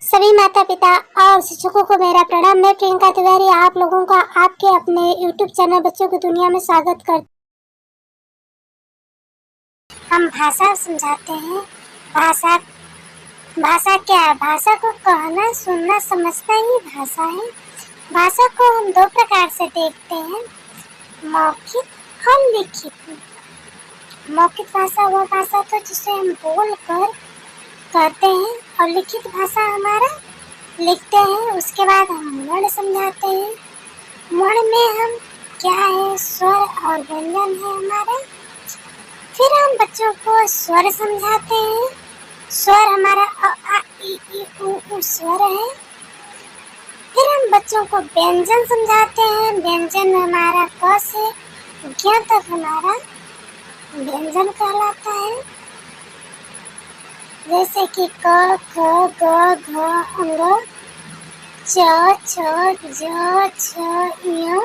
सभी माता पिता और शिक्षकों को मेरा प्रणाम। मैं प्रियंका तिवारी आप लोगों का आपके अपने YouTube चैनल बच्चों की दुनिया में स्वागत करती। हम भाषा समझाते हैं। भाषा भाषा क्या है? भाषा को कहना, सुनना, समझना ही भाषा है। भाषा को हम दो प्रकार से देखते हैं, मौखिक और लिखित। मौखिक भाषा वह भाषा तो जिसे हम बोल कर कहते हैं, और लिखित भाषा हमारा लिखते हैं। उसके बाद हम वर्ण समझाते हैं। वर्ण में हम क्या है, स्वर और व्यंजन है हमारा। फिर हम बच्चों को स्वर समझाते हैं। स्वर हमारा अ आ इ ई उ स्वर है। फिर हम बच्चों को व्यंजन समझाते हैं। व्यंजन में हमारा क से ज्ञ तक हमारा व्यंजन कहलाता है, जैसे कि क, ख, ग, घ, अंग, च, छ, ज, छ, य,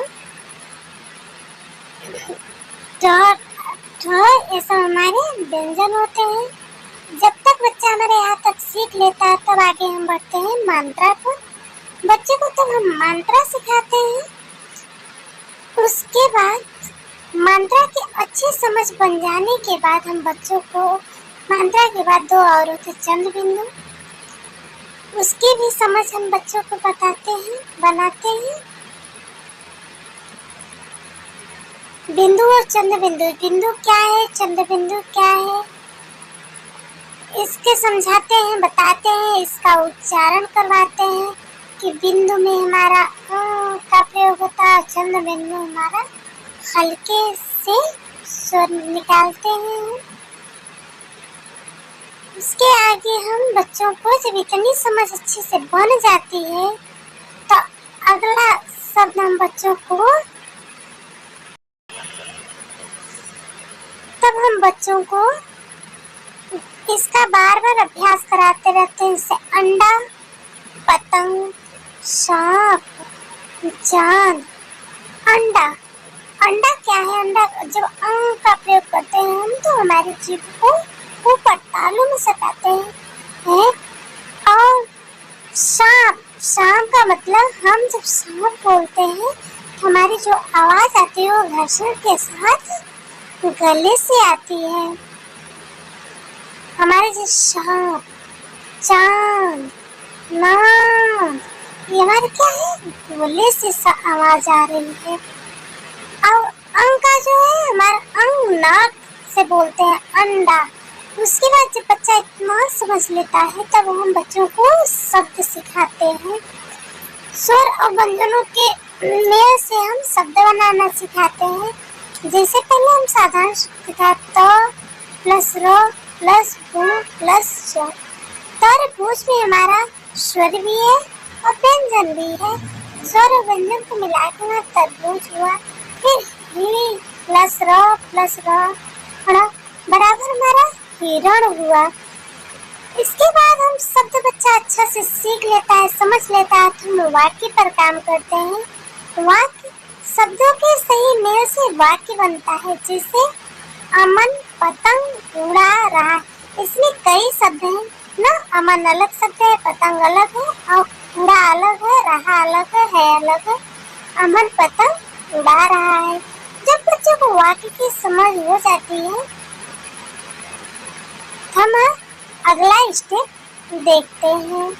ट, ठ, ये सब हमारे व्यंजन होते हैं। जब तक बच्चा हमारे यहाँ तक सीख लेता है तब आगे हम बढ़ते हैं मात्रा पर। बच्चे को तब हम मात्रा सिखाते हैं। उसके बाद मात्रा की अच्छी समझ बन जाने के बाद हम बच्चों को मात्रा के बाद दो और होते चंद्र बिंदु, उसकी भी समझ हम बच्चों को बताते हैं, बनाते हैं। बिंदु और चंद्र बिंदु, बिंदु क्या है, चंद्र बिंदु क्या है, इसके समझाते हैं, बताते हैं, इसका उच्चारण करवाते हैं कि बिंदु में हमारा का प्रयोग होता है, चंद्र बिंदु हमारा हल्के से स्वर निकालते हैं। उसके आगे हम बच्चों को जब इतनी समझ अच्छे से बन जाती है तो अगला शब्द हम बच्चों को इसका बार बार अभ्यास कराते रहते हैं। जैसे अंडा, पतंग, सांप, चांद। अंडा, अंडा क्या है? अंडा जब अंग का प्रयोग करते हैं हम तो हमारी जीभ को ऊपर तालू में सटाते हैं। और सांप, सांप का मतलब हम जब सांप बोलते हैं तो हमारी जो आवाज आती है वो घर्षण के साथ गले से आती है। हमारे जो सांप, चांद, नाक, ये हमारे क्या है, गले से आवाज आ रही है। और अंग का जो है, हमारा अंग नाक से बोलते हैं अंडा। उसके बाद जब बच्चा इतना समझ लेता है तब हम बच्चों को शब्द सिखाते हैं। स्वर और व्यंजनों के मेल से हम शब्द बनाना सिखाते हैं। जैसे पहले हम साधारण शब्द था त प्लस र प्लस भू प्लस च। तरबूज में हमारा स्वर भी है और व्यंजन भी है। स्वर और व्यंजन को मिलाकर हमारा तरबूज हुआ। फिर ही प्लस र बराबर हमारा हिरण हुआ। इसके बाद हम शब्द बच्चा अच्छा से सीख लेता है, समझ लेता है तो हम वाक्य पर काम करते हैं। वाक्य शब्दों के सही मेल से वाक्य बनता है। जैसे अमन पतंग उड़ा रहा, इसमें कई शब्द हैं ना। अमन अलग शब्द है, पतंग अलग है, और उड़ा अलग है, रहा अलग है अलग है। अमन पतंग उड़ा रहा है। जब बच्चों को वाक्य की समझ हो जाती है हम अगला स्टेप देखते हैं।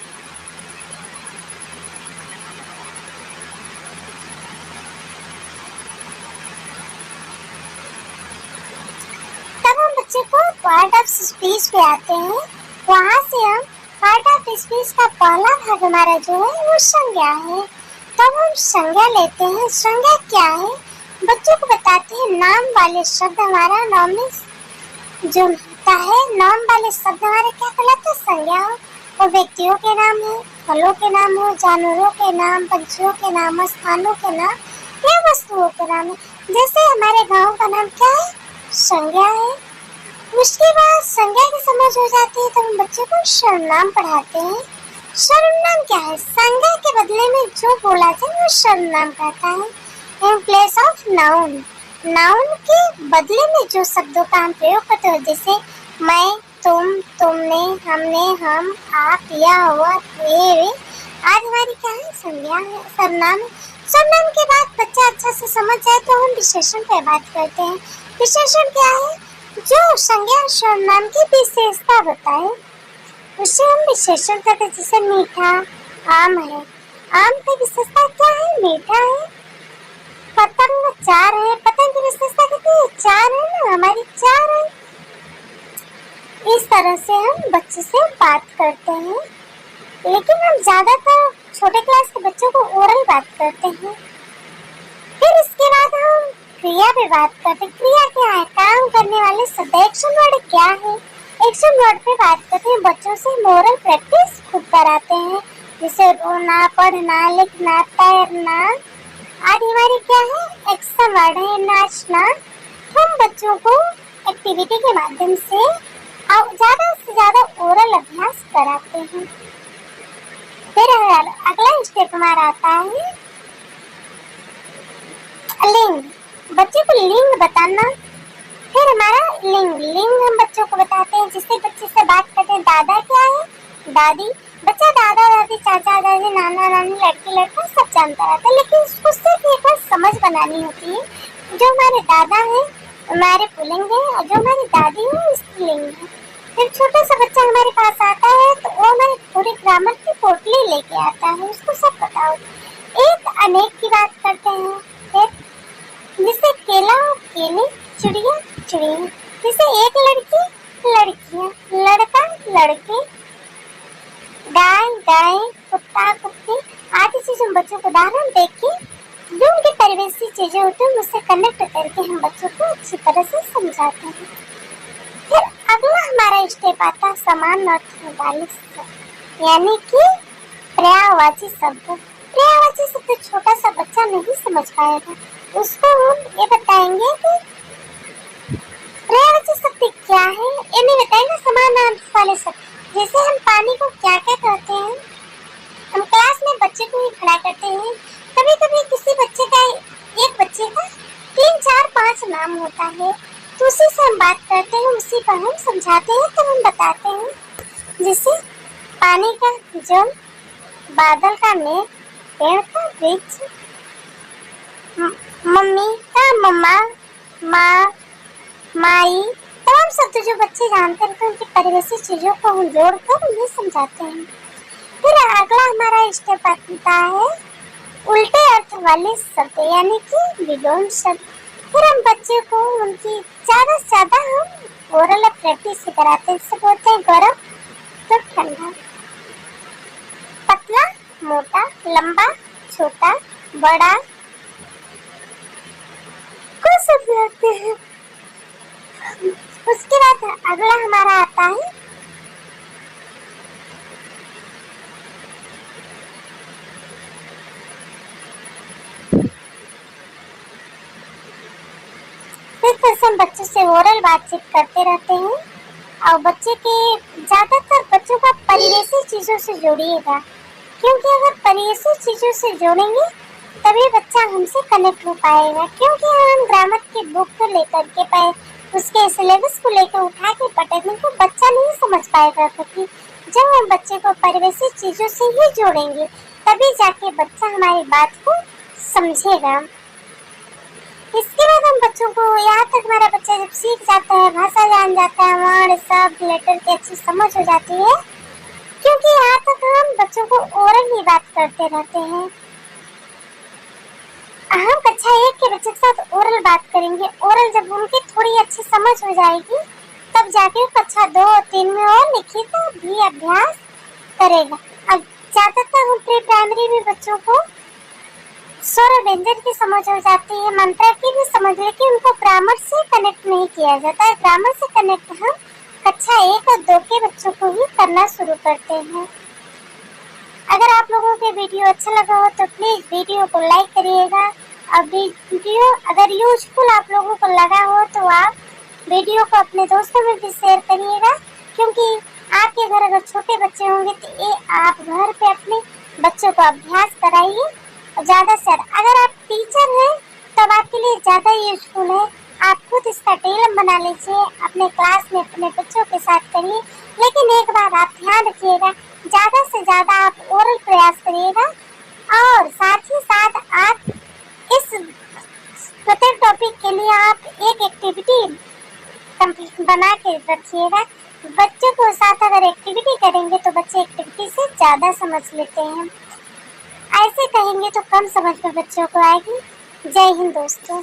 तब हम बच्चे को पार्ट ऑफ स्पीच पे आते हैं। वहाँ से हम पार्ट ऑफ स्पीच का पहला भाग हमारा जो है वो संज्ञा है। तब हम संज्ञा लेते हैं। संज्ञा क्या है? बच्चों को बताते हैं नाम वाले शब्द हमारा नाम में जो होता है, नाम वाले शब्द हमारे क्या कहलाते हैं? संज्ञा हो। वो व्यक्तियों के नाम है, फलों के नाम हो, जानवरों के नाम, पंछियों के नाम, स्थानों के नाम या वस्तुओं के नाम है। जैसे हमारे गांव का नाम क्या है? संज्ञा है। उसके बाद संज्ञा की समझ हो जाती है तो हम बच्चे को सर्वनाम पढ़ाते हैं। सर्वनाम क्या है? संज्ञा के बदले में जो बोला जाए वो सर्वनाम कहता है। In place of noun, noun के बदले में जो शब्दों का हम प्रयोग करते हैं, जैसे मैं, तुमने, हमने, हम, आप, यह, वह, वे। आज हमारी क्या है? संज्ञा है, सर्वनाम है। सर्वनाम के बाद बच्चा अच्छा से समझ जाए तो हम विशेषण पे बात करते हैं। विशेषण क्या है? जो संज्ञा और सर्वनाम की विशेषता बताए उसे हम विशेषण कहते हैं। जैसे मीठा आम है, आम की विशेषता क्या है? मीठा है। पतंग चार है, पतंग की विशेषता कहते हैं चार है ना, हमारी चार है। इस तरह से हम बच्चे से बात करते हैं, लेकिन हम ज्यादातर छोटे क्लास के बच्चों को ओरल बात करते हैं। फिर इसके बाद हम क्रिया पे बात करते हैं। क्रिया क्या है? काम करने वाले शब्द। एक्शन वर्ड क्या है? एक्शन वर्ड पे बात करते हैं। बच्चों से मोरल प्रैक्टिस खुद कराते हैं, जैसे रोना, पढ़ना, लिखना, तैरना आदि हमारी क्या है? एक्शन वर्ड है। नाचना। हम बच्चों को एक्टिविटी के माध्यम से ज्यादा से ज्यादा ओरल अभ्यास कराते हैं। फिर अगला स्टेप हमारा आता है लिंग। बच्चे को लिंग बताना। फिर हमारा लिंग हम बच्चों को बताते हैं, जिससे बच्चे से बात करते हैं। दादा क्या है? दादी। बच्चा दादा दादी, चाचा दादी, नाना नानी, लड़की लड़का सब जानता रहता है, लेकिन उसको सिर्फ एक बार समझ बनानी होती है। जो हमारे दादा है हमारे पुल्लिंग है, और जो हमारी दादी है स्त्रीलिंग है। फिर छोटा सा बच्चा हमारे पास आता है तो वो हमारे पूरी ग्रामर की पोटली लेके आता है, उसको सब पता होता है। एक अनेक की बात करते हैं। फिर जिसे केला केले, चिड़िया चिड़िया। जिसे एक लड़की लड़कियां, लड़का लड़के, गाय गाय, कुत्ता कुत्ती आदि चीजों हम बच्चों को उदाहरण देके जो उनके परिवेश की चीजें होती हैं उससे कनेक्ट करके हम बच्चों को अच्छी तरह से समझाते हैं। फिर अगला हमारा स्टेप आता है समान अर्थ वाले शब्द, यानी कि पर्यायवाची शब्द। पर्यायवाची शब्द छोटा सा बच्चा नहीं समझ पाएगा, उसको हम ये बताएंगे कि पर्यायवाची शब्द क्या है। ये नहीं बताएंगे समान अर्थ वाले शब्द। जैसे हम पानी को क्या क्या कहते हैं, हम क्लास में बच्चे को ही खड़ा करते हैं। कभी कभी किसी बच्चे का, एक बच्चे का 3 4 5 नाम होता है, तो उसी से हम बात करते हैं, उसी पर हम समझाते हैं, तो हम बताते हैं। जैसे पानी का जल, बादल का मेघ, पेड़ का वृक्ष, मम्मी का मम्मा, माँ माई, तमाम शब्द जो बच्चे जानते हैं उनकी परिवेशी चीजों को हम जोड़कर उन्हें समझाते हैं। फिर अगला हमारा स्टेप आता है उल्टे अर्थ वाले शब्द, यानी कि विलोम शब्द। फिर हम बच्चे को उनकी ज्यादा से ज्यादा हम ओरल प्रैक्टिस कराते हैं। जैसे बोलते हैं गरम तो ठंडा, पतला मोटा, लंबा छोटा, बड़ा, कुछ शब्द आते हैं। उसके बाद अगला हमारा आता है फिर हम बच्चों से ओरल बातचीत करते रहते हैं। और बच्चे के ज्यादातर बच्चों का परिवेशी चीजों से जोड़िएगा, क्योंकि अगर परिवेशी चीजों से जोड़ेंगे तभी बच्चा हमसे कनेक्ट हो पाएगा। क्योंकि हम ग्रामर की बुक को लेकर के उसके सिलेबस को लेकर उठा के पढ़ेंगे तो बच्चा नहीं समझ पाएगा, क्योंकि जब हम बच्चे को परिवेशी चीजों से ही जोड़ेंगे तभी जाके बच्चा हमारी बात को समझेगा। इसके बाद हम बच्चों को, यहाँ तक हमारा बच्चा जब सीख जाता है, भाषा जान जाता है, वर्ड शब्द लेटर की अच्छी समझ हो जाती है, क्योंकि यहाँ तक हम बच्चों को ओरल ही बात करते रहते हैं। हम कक्षा 1 के बच्चे के साथ ओरल बात करेंगे। ओरल जब उनकी थोड़ी अच्छी समझ हो जाएगी तब जाके कक्षा 2 और 3 में और लिखित भी अभ्यास करेगा। अब ज्यादातर हम प्री प्राइमरी में बच्चों को स्वर व्यंजन की समझ हो जाती है, मंत्र की भी समझ, लेकिन उनको ग्रामर से कनेक्ट नहीं किया जाता है। ग्रामर से कनेक्ट हम कक्षा 1 और 2 के बच्चों को ही करना शुरू करते हैं। अगर आप लोगों के वीडियो अच्छा लगा हो तो प्लीज वीडियो को लाइक करिएगा, और वीडियो अगर यूजफुल आप लोगों को लगा हो तो आप वीडियो को अपने दोस्तों में भी शेयर करिएगा, क्योंकि आपके घर अगर छोटे बच्चे होंगे तो ये आप घर पे अपने बच्चों को अभ्यास कराइए। और ज़्यादा से ज़्यादा अगर आप टीचर हैं तब आपके लिए ज़्यादा यूजफुल है, आप खुद इसका टेलम बना लीजिए, अपने क्लास में अपने बच्चों के साथ करिए। लेकिन एक बात आप ध्यान रखिएगा, ज़्यादा से ज़्यादा आप ओरल प्रयास करिएगा और साथ ही साथ आप इस प्रत्येक टॉपिक के लिए आप एक एक्टिविटी बना के रखिएगा। बच्चों को साथ अगर एक्टिविटी करेंगे तो बच्चे एक्टिविटी से ज़्यादा समझ लेते हैं। ऐसे कहेंगे तो कम समझ में बच्चों को आएगी। जय हिंद दोस्तों।